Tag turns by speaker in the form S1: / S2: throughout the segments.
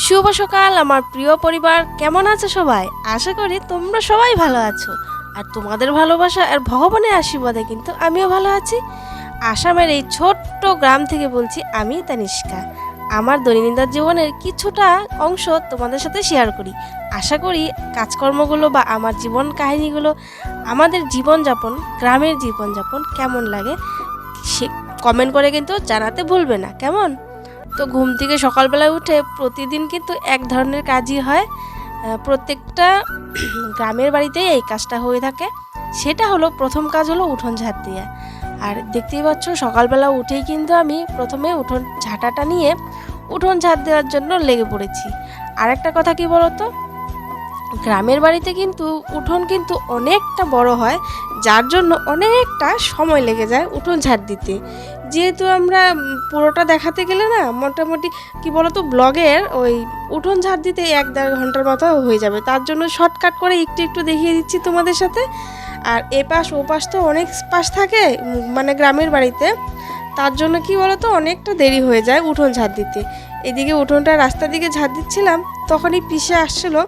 S1: শুভ সকাল আমার প্রিয় পরিবার, কেমন আছো সবাই? আশা করি তোমরা সবাই ভালো আছো। আর তোমাদের ভালোবাসা আর ভগবানের আশীর্বাদে কিন্তু আমিও ভালো আছি। আসামের এই ছোট্ট গ্রাম থেকে বলছি আমি তানিষ্কা। আমার দৈনন্দিন জীবনের কিছুটা অংশ তোমাদের সাথে শেয়ার করি। আশা করি কাজকর্মগুলো বা আমার জীবন কাহিনীগুলো, আমাদের জীবনযাপন, গ্রামের জীবনযাপন কেমন লাগে সে কমেন্ট করে কিন্তু জানাতে ভুলবে না, কেমন? তো ঘুম থেকে সকালবেলায় উঠে প্রতিদিন কিন্তু এক ধরনের কাজই হয়। প্রত্যেকটা গ্রামের বাড়িতেই এই কাজটা হয়ে থাকে। সেটা হলো, প্রথম কাজ হলো উঠোন ঝাড় দেওয়া। আর দেখতেই পাচ্ছ সকালবেলা উঠেই কিন্তু আমি প্রথমে উঠোন ঝাঁটাটা নিয়ে উঠোন ঝাড় দেওয়ার জন্য লেগে পড়েছি। আর একটা কথা কি বলতো, গ্রামের বাড়িতে কিন্তু উঠোন কিন্তু অনেকটা বড় হয়, যার জন্য অনেকটা সময় লেগে যায় উঠোন ঝাড় দিতে। যেহেতু আমরা পুরোটা দেখাতে গেলে না, মোটামুটি কি বলতো, ব্লগের ওই উঠোন ঝাড় দিতে 1-1.5 ঘন্টার মতো হয়ে যাবে। তার জন্য শর্টকাট করে একটু একটু দেখিয়ে দিচ্ছি তোমাদের সাথে। আর এপাশ ওপাশ তো অনেক পাশ থাকে মানে গ্রামের বাড়িতে, তার জন্য কি বলতো অনেকটা দেরি হয়ে যায় উঠোন ঝাড় দিতে। এদিকে উঠোনটা রাস্তার দিকে ঝাড় দিচ্ছিলাম, তখনই পিসে আসছিলো।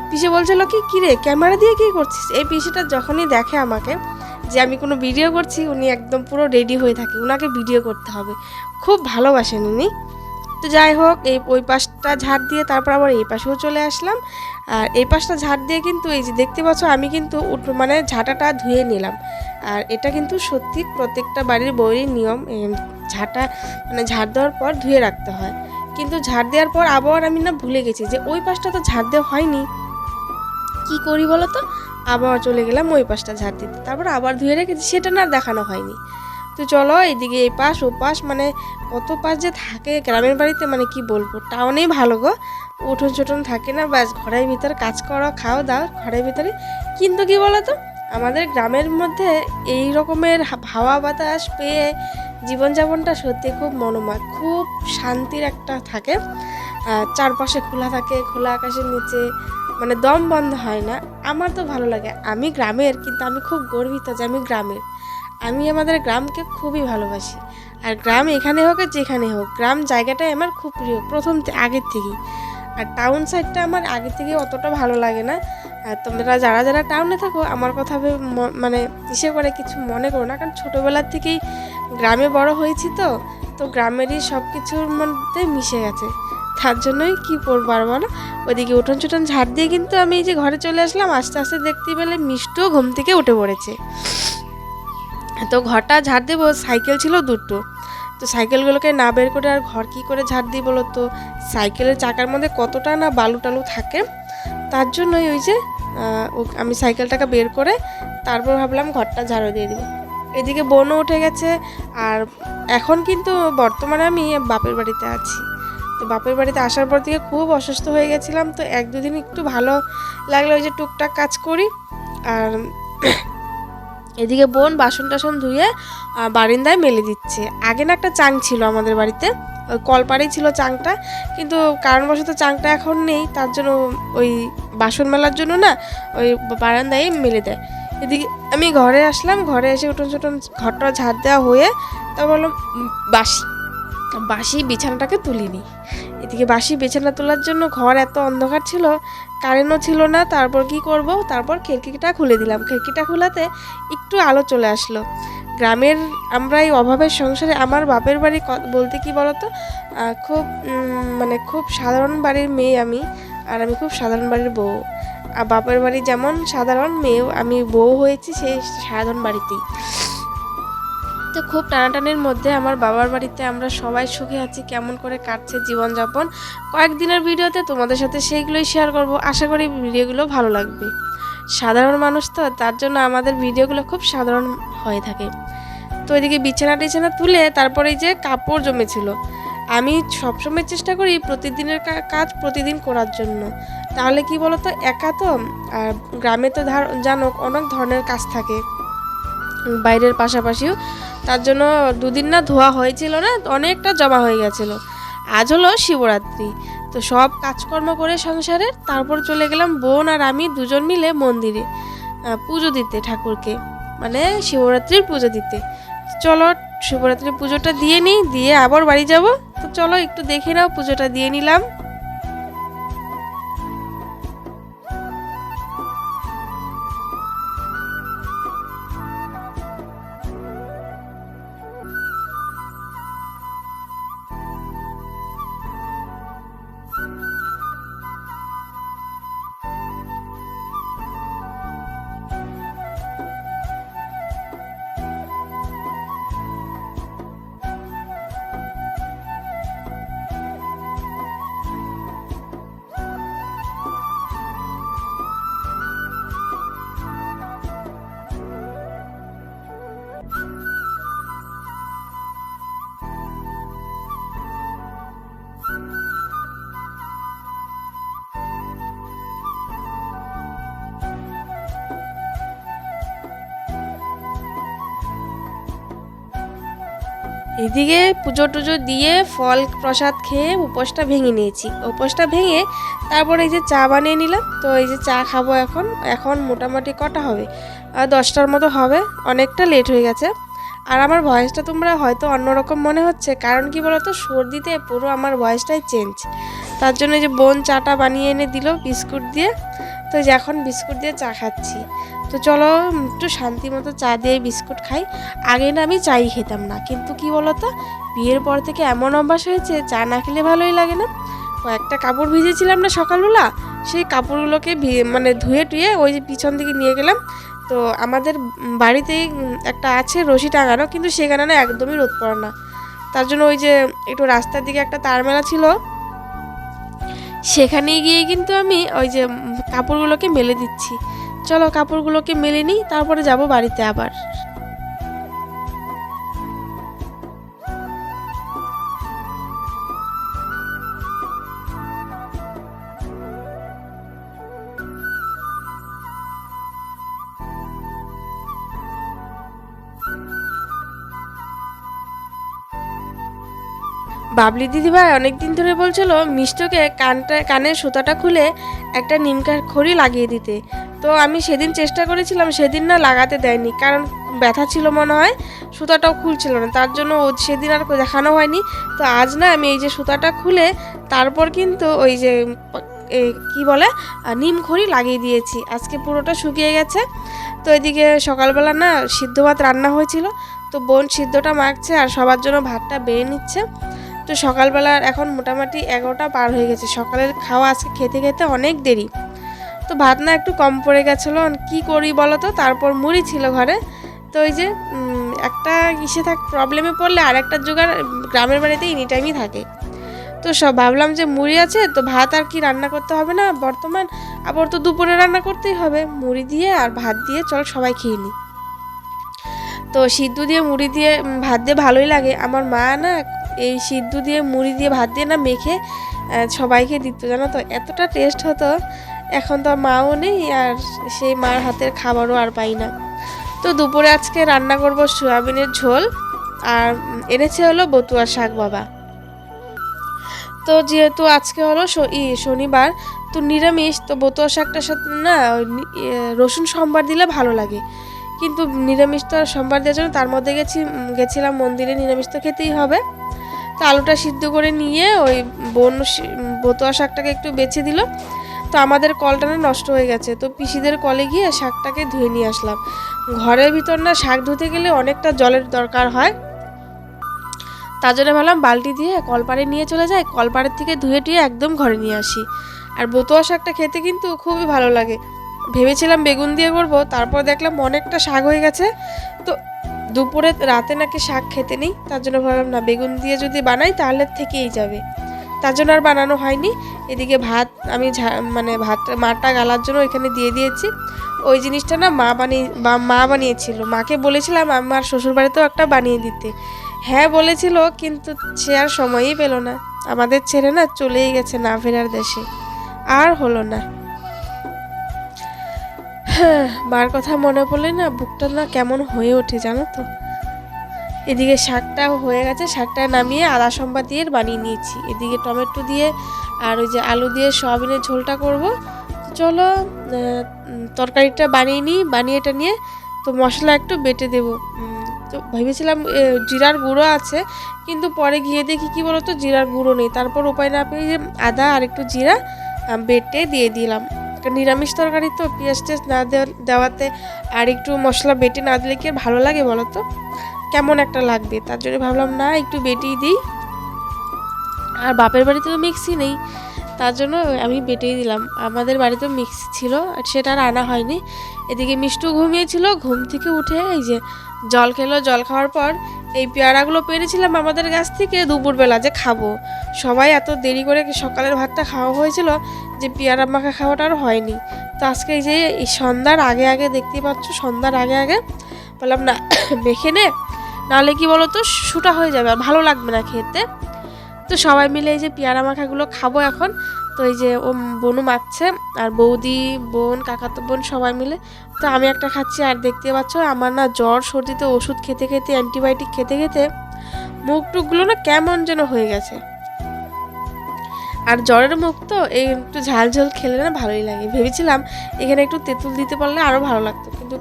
S1: পিসে বলছিল কি কিরে ক্যামেরা দিয়ে কী করছিস? এই পিসেটা যখনই দেখে আমাকে যে আমি কোনো ভিডিও করছি, উনি একদম পুরো রেডি হয়ে থাকে, ওনাকে ভিডিও করতে হবে, খুব ভালোবাসেন উনি। তো যাই হোক, ওই পাশটা ঝাড় দিয়ে তারপর আবার এই পাশেও চলে আসলাম। আর এই পাশটা ঝাড় দিয়ে কিন্তু এই যে দেখতে পাচ্ছ, আমি কিন্তু মানে ঝাঁটাটা ধুয়ে নিলাম। আর এটা কিন্তু সত্যি প্রত্যেকটা বাড়ির বউয়েরই নিয়ম, ঝাঁটা মানে ঝাড় দেওয়ার পর ধুয়ে রাখতে হয়। কিন্তু ঝাড় দেওয়ার পর আবার আমি না ভুলে গেছি যে ওই পাশটা তো ঝাড় দেওয়া হয়নি। কি করি বলো তো, আবার চলে গেলাম ওই পাশটা ঝাড় দিতে, তারপর আবার ধুয়ে রেখেছি, সেটা না দেখানো হয়নি। তো চলো, এইদিকে এই পাশ ও পাশ মানে কত পাশ যে থাকে গ্রামের বাড়িতে, মানে কি বলবো, টাউনেই ভালো গো, উঠোন চুঠোন থাকে না, ব্যাস ঘরের ভিতরে কাজ করো, খাও দাও ঘরের ভিতরে। কিন্তু কি বলো তো, আমাদের গ্রামের মধ্যে এই রকমের হাওয়া বাতাস পেয়ে জীবনযাপনটা সত্যি খুব মনোময়, খুব শান্তির একটা থাকে। চারপাশে খোলা থাকে, খোলা আকাশের নিচে, মানে দম বন্ধ হয় না। আমার তো ভালো লাগে, আমি গ্রামের, কিন্তু আমি খুব গর্বিত যে আমি গ্রামের। আমি আমাদের গ্রামকে খুবই ভালোবাসি। আর গ্রাম এখানে হোক আর যেখানে হোক, গ্রাম জায়গাটাই আমার খুব প্রিয় প্রথম আগের থেকেই। আর টাউন সাইডটা আমার আগে থেকে অতটা ভালো লাগে না। আর তোমরা যারা যারা টাউনে থাকো, আমার কথা মানে ইসে করে কিছু মনে করো না, কারণ ছোটোবেলার থেকেই গ্রামে বড় হয়েছি, তো গ্রামেরই সব কিছুর মধ্যে মিশে গেছে। তার জন্যই কি করবার বলো, ওইদিকে উঠোন চুটন ঝাড় দিয়ে কিন্তু আমি এই যে ঘরে চলে আসলাম। আস্তে আস্তে দেখতে পেলে মিষ্টও ঘুম থেকে উঠে পড়েছে। তো ঘরটা ঝাড় দেবো, সাইকেল ছিল দুটো, তো সাইকেলগুলোকে না বের করে আর ঘর কী করে ঝাড় দিই বলো তো, সাইকেলের চাকার মধ্যে কতটা না বালু টালু থাকে। তার জন্যই ওই যে আমি সাইকেলটাকে বের করে তারপর ভাবলাম ঘরটা ঝাড়ু দিয়ে দেবো। এদিকে বোনও উঠে গেছে। আর এখন কিন্তু বর্তমানে আমি বাপের বাড়িতে আছি। তো বাপের বাড়িতে আসার পর থেকে খুব অসুস্থ হয়ে গেছিলাম, তো 1-2 দিন একটু ভালো লাগলো, ওই যে টুকটাক কাজ করি। আর এদিকে বোন বাসন টাসন ধুয়ে বারিন্দায় মেলে দিচ্ছে। আগে না একটা চাং ছিল আমাদের বাড়িতে, ওই কলপাড়েই ছিল চাংটা, কিন্তু কারণবশত চাংটা এখন নেই, তার জন্য ওই বাসন মেলার জন্য না ওই বারান্দায় মেলে দেয়। এদিকে আমি ঘরে আসলাম, ঘরে এসে উঠোন চুটন ঘরটা ঝাড় দেওয়া হয়ে তা বললাম বাসি বিছানাটাকে তুলিনি। এদিকে বাসি বিছানা তোলার জন্য ঘর এত অন্ধকার ছিল, কারেন্টও ছিল না। তারপর কি করব, তারপর খিড়কিটা খুলে দিলাম। খিড়কিটা খোলাতে একটু আলো চলে আসলো। গ্রামের আমরা এই অভাবের সংসারে, আমার বাপের বাড়ি বলতে কি বলতো, খুব মানে খুব সাধারণ বাড়ির মেয়ে আমি, আর আমি খুব সাধারণ বাড়ির বউ। আর বাপের বাড়ি যেমন সাধারণ, মেয়েও আমি বউ হয়েছি সেই সাধারণ বাড়িতেই। তো খুব টানাটানির মধ্যে আমার বাবার বাড়িতে আমরা সবাই সুখে আছি। কেমন করে কাটছে জীবনযাপন কয়েকদিনের ভিডিওতে তোমাদের সাথে সেইগুলোই শেয়ার করব। আশা করি ভিডিওগুলো ভালো লাগবে। সাধারণ মানুষ তো, তার জন্য আমাদের ভিডিওগুলো খুব সাধারণ হয়ে থাকে। তো এদিকে বিছানা টিছানা তুলে তারপরে এই যে কাপড় জমেছিল, আমি সবসময় চেষ্টা করি প্রতিদিনের কাজ প্রতিদিন করার জন্য। তাহলে কি বলতো, একা তো, আর গ্রামে তো জানো অনেক ধরনের কাজ থাকে বাইরের পাশাপাশিও, তার জন্য 2 দিন না ধোয়া হয়েছিল না, অনেকটা জমা হয়ে গেছিলো। আজ হলো শিবরাত্রি, তো সব কাজকর্ম করে সংসারের তারপর চলে গেলাম বোন আর আমি দুজন মিলে মন্দিরে পুজো দিতে, ঠাকুরকে মানে শিবরাত্রির পুজো দিতে। চলো শিবরাত্রির পুজোটা দিয়ে নিই, দিয়ে আবার বাড়ি যাব। তো চলো একটু দেখে নাও, পুজোটা দিয়ে নিলাম। এদিকে পুজো টুজো দিয়ে ফল প্রসাদ খেয়ে উপোসটা ভেঙে নিয়েছি। উপোসটা ভেঙে তারপরে এই যে চা বানিয়ে নিলাম। তো এই যে চা খাবো এখন। এখন মোটামুটি কটা হবে, 10টার মতো হবে, অনেকটা লেট হয়ে গেছে। আর আমার ভয়েসটা তোমরা হয়তো অন্যরকম মনে হচ্ছে, কারণ কি বলতো, সর্দিতে পুরো আমার ভয়েসটাই চেঞ্জ। তার জন্য যে বোন চাটা বানিয়ে এনে দিল বিস্কুট দিয়ে। তো যে এখন বিস্কুট দিয়ে চা খাচ্ছি। তো চলো একটু শান্তি মতো চা দিয়ে বিস্কুট খাই। আগে না আমি চাই খেতাম না, কিন্তু কি বলতো, বিয়ের পর থেকে এমন অভ্যাস হয়েছে চা না খেলে ভালোই লাগে না। কয়েকটা কাপড় ভিজেছিলাম না সকালবেলা, সেই কাপড়গুলোকে মানে ধুয়ে টুয়ে ওই যে পিছন দিকে নিয়ে গেলাম। তো আমাদের বাড়িতেই একটা আছে রশি টাঙানো, কিন্তু সেখানে না একদমই রোদ পড়ে না। তার জন্য ওই যে একটু রাস্তার দিকে একটা তার মেলা ছিল, সেখানে গিয়ে কিন্তু আমি ওই যে কাপড়গুলোকে মেলে দিচ্ছি। চলো কাপড়গুলোকে মেলে নিই, তারপরে যাব বাড়িতে আবার। বাবলি দিদিভাই অনেকদিন ধরে বলছিল মিষ্টকে কানের সুতাটা খুলে একটা নিমকার খড়ি লাগিয়ে দিতে। তো আমি সেদিন চেষ্টা করেছিলাম, সেদিন না লাগাতে দেয়নি, কারণ ব্যথা ছিল মনে হয়, সুতাটাও খুলছিল না, তার জন্য সেদিন আর দেখানো হয়নি। তো আজ না আমি এই যে সুতাটা খুলে তারপর কিন্তু ওই যে কি বলে নিম খড়ি লাগিয়ে দিয়েছি। আজকে পুরোটা শুকিয়ে গেছে। তো এদিকে সকালবেলা না সিদ্ধ ভাত রান্না হয়েছিল, তো বোন সিদ্ধটা মাখছে আর সবার জন্য ভাতটা বেড়ে নিচ্ছে। তো সকালবেলার এখন মোটামুটি 11টা পার হয়ে গেছে। সকালের খাওয়া আজকে খেতে খেতে অনেক দেরি। তো ভাত না একটু কম পড়ে গেছিলো, কি করি বলো তো। তারপর মুড়ি ছিল ঘরে। তো ওই যে একটা প্রবলেমে পড়লে আর একটা জোগাড় গ্রামের বাড়িতে এনি টাইমই থাকে। তো সব ভাবলাম যে মুড়ি আছে তো ভাত আর কি রান্না করতে হবে না বর্তমান, আবার তো দুপুরে রান্না করতেই হবে, মুড়ি দিয়ে আর ভাত দিয়ে চল সবাই খেয়ে নিই। তো সিদ্ধ দিয়ে মুড়ি দিয়ে ভাত দিয়ে ভালোই লাগে। আমার মা না এই সিদ্ধ দিয়ে মুড়ি দিয়ে ভাত দিয়ে না মেখে সবাইকে দিত, জানো তো, এতটা টেস্ট হতো। এখন তো মাও নেই, আর সেই মার হাতের খাবারও আর পাই না। তো দুপুরে আজকে রান্না করব সয়াবিনের ঝোল, আর এনেছে হলো বতুয়া শাক বাবা। তো যেহেতু আজকে হলো শনিবার, তো নিরামিষ, তো বতুয়া শাকটার সাথে না রসুন সোমবার দিলে ভালো লাগে, কিন্তু নিরামিষ তো আর সোমবার দেওয়ার জন্য তার মধ্যে গেছিলাম মন্দিরে, নিরামিষ তো খেতেই হবে। তো আলুটা সিদ্ধ করে নিয়ে ওই বোন বতুয়া শাকটাকে একটু বেছে দিল। তো আমাদের কলটা না নষ্ট হয়ে গেছে, তো পিসিদের কলে গিয়ে শাকটাকে ধুয়ে নিয়ে আসলাম। ঘরের ভিতর না শাক ধুতে গেলে অনেকটা জলের দরকার হয়, তার জন্য ভাবলাম বালতি দিয়ে কলপাড়ে নিয়ে চলে যাই, কলপাড়ের থেকে ধুয়ে টুয়ে একদম ঘরে নিয়ে আসি। আর বতুয়া শাকটা খেতে কিন্তু খুবই ভালো লাগে। ভেবেছিলাম বেগুন দিয়ে করবো, তারপর দেখলাম অনেকটা শাক হয়ে গেছে। তো দুপুরে রাতে নাকি শাক খেতে নেই, তার জন্য ভাবলাম না বেগুন দিয়ে যদি বানাই তাহলে থেকেই যাবে, তার জন্য আর বানানো হয়নি। এদিকে ভাত আমি মাটা গালার জন্য এখানে দিয়ে দিয়েছি। ওই জিনিসটা না মা বানিয়েছিল, মাকে বলেছিলাম আমার শ্বশুরবাড়িতেও একটা বানিয়ে দিতে। হ্যাঁ বলেছিল, কিন্তু সে আর সময়ই পেল না, আমাদের ছেড়ে না চলেই গেছে না ফেরার দেশে, আর হলো না। হ্যাঁ, মার কথা মনে পড়লে না বুকটা না কেমন হয়ে ওঠে, জানো তো। এদিকে শাকটা হয়ে গেছে, শাকটা নামিয়ে আদা সম্বাদ দিয়ে বানিয়ে নিয়েছি। এদিকে টমেটো দিয়ে আর ওই যে আলু দিয়ে সয়াবিনের ঝোলটা করব। চলো তরকারিটা বানিয়ে নিই, বানিয়ে এটা নিয়ে তো মশলা একটু বেটে দেব। তো ভেবেছিলাম জিরার গুঁড়ো আছে, কিন্তু পরে গিয়ে দেখি কি বলতো জিরার গুঁড়ো নেই। তারপর উপায় না পেয়ে যে আদা আর একটু জিরা বেটে দিয়ে দিলাম। নিরামিষ তরকারি তো পেঁয়াজ টেস্ট না দেওয়াতে আর একটু মশলা বেটে না দিলে কি আর ভালো লাগে বলো তো, কেমন একটা লাগবে। তার জন্য ভাবলাম না একটু বেটেই দিই, আর বাপের বাড়িতে তো মিক্সি নেই, তার জন্য আমি বেটেই দিলাম। আমাদের বাড়িতেও মিক্সি ছিল, আর সেটা আর আনা হয়নি। এদিকে মিষ্টু ঘুমিয়েছিল, ঘুম থেকে উঠে এই যে জল খেলো। জল খাওয়ার পর এই পেয়ারাগুলো পেরেছিলাম আমাদের গাছ থেকে দুপুরবেলা যে খাবো, সবাই এত দেরি করে সকালের ভাতটা খাওয়া হয়েছিল যে পেয়ারা মাখা খাওয়াটা আর হয়নি। তো আজকে এই যে এই সন্ধ্যার আগে আগে দেখতেই পাচ্ছ, সন্ধ্যার আগে আগে বললাম না মেখে নে, নাহলে কি বলো তো শুটা হয়ে যাবে আর ভালো লাগবে না খেতে। তো সবাই মিলে এই যে পেয়ারা মাখাগুলো খাবো এখন। তো এই যে ও বোনও মাখছে, আর বৌদি, বোন, কাকাতো বোন সবাই মিলে। তো আমি একটা খাচ্ছি, আর দেখতে পাচ্ছ আমার না জ্বর সর্দিতে ওষুধ খেতে খেতে, অ্যান্টিবায়োটিক খেতে খেতে মুখ টুকগুলো না কেমন যেন হয়ে গেছে। আর জ্বরের মুখ তো এই একটু ঝাল ঝাল খেলে না ভালোই লাগে। ভেবেছিলাম এখানে একটু তেঁতুল দিতে পারলে আরও ভালো লাগতো, কিন্তু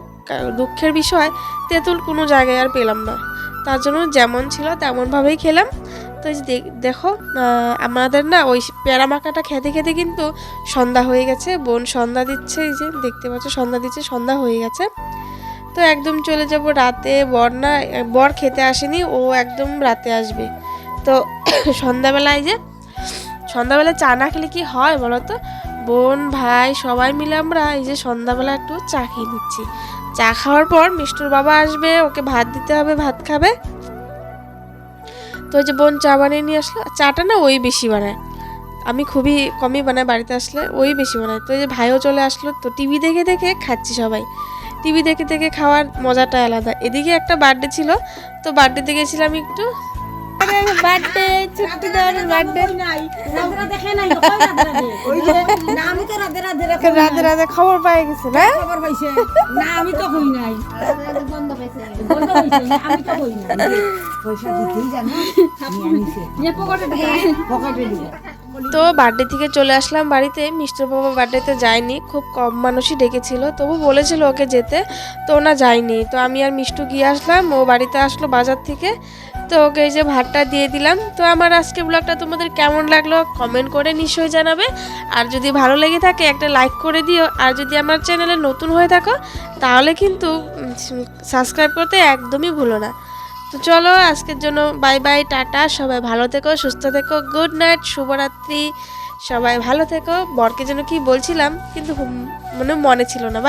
S1: দুঃখের বিষয় তেঁতুল কোনো জায়গায় আর পেলাম না। তার জন্য যেমন ছিল তেমনভাবেই খেলাম। তো এই যে দেখো আমাদের না ওই পেয়ারা মাখাটা খেতে খেতে কিন্তু সন্ধ্যা হয়ে গেছে। বোন সন্ধ্যা দিচ্ছে, এই যে দেখতে পাচ্ছ সন্ধ্যা দিচ্ছে, সন্ধ্যা হয়ে গেছে। তো একদম চলে যাব রাতে। বর খেতে আসেনি, ও একদম রাতে আসবে। তো সন্ধ্যাবেলায় সন্ধ্যাবেলা চা না খেলে কি হয় বলো তো? বোন ভাই সবাই মিলে আমরা এই যে সন্ধ্যাবেলা একটু চা খেয়ে নিচ্ছি। চা খাওয়ার পর মিষ্টুর বাবা আসবে, ওকে ভাত দিতে হবে, ভাত খাবে। তো ওই যে বোন চা বানিয়ে নিয়ে আসলো। চাটা না ওই বেশি বানায়, আমি খুবই কমই বানাই, বাড়িতে আসলে ওই বেশি বানায়। তো এই যে ভাইও চলে আসলো, তো টিভি দেখে দেখে খাচ্ছি সবাই। টিভি দেখে দেখে খাওয়ার মজাটা আলাদা। এদিকে একটা বার্থডে ছিল, তো বার্থডেতে গেছিলাম একটু। বার্থডে ছোট্ট দাদার বার্থডে। রাধে রাধে খবর পেয়ে গেছে না?
S2: খবর পাইছে না, আমি তো হই নাই, বন্ধ পাইছে, বন্ধ হইছে না, আমি তো হই নাই। পয়সা দিতেই জানো আমি আনিছে নিয়ে পকেটে দিব।
S1: তো বার্থডে থেকে চলে আসলাম বাড়িতে। মিষ্টির বাবা বার্থডেতে যায়নি, খুব কম মানুষই ডেকেছিল, তবু বলেছিল ওকে যেতে, তো না যায়নি। তো আমি আর মিষ্টু গিয়ে আসলাম, ও বাড়িতে আসলো বাজার থেকে। তো ওকে এই যে ভাতটা দিয়ে দিলাম। তো আমার আজকে ব্লগটা তোমাদের কেমন লাগলো কমেন্ট করে নিশ্চয়ই জানাবে। আর যদি ভালো লেগে থাকে একটা লাইক করে দিও। আর যদি আমার চ্যানেলে নতুন হয়ে থাকো তাহলে কিন্তু সাবস্ক্রাইব করতে একদমই ভুলো না। তো চলো আজকের জন্য বাই বাই, টাটা। সবাই ভালো থেকো, সুস্থ থেকো, গুড নাইট, শুভরাত্রি। সবাই ভালো থেকো। বরকে যেন কি বলছিলাম কিন্তু মনে ছিল না।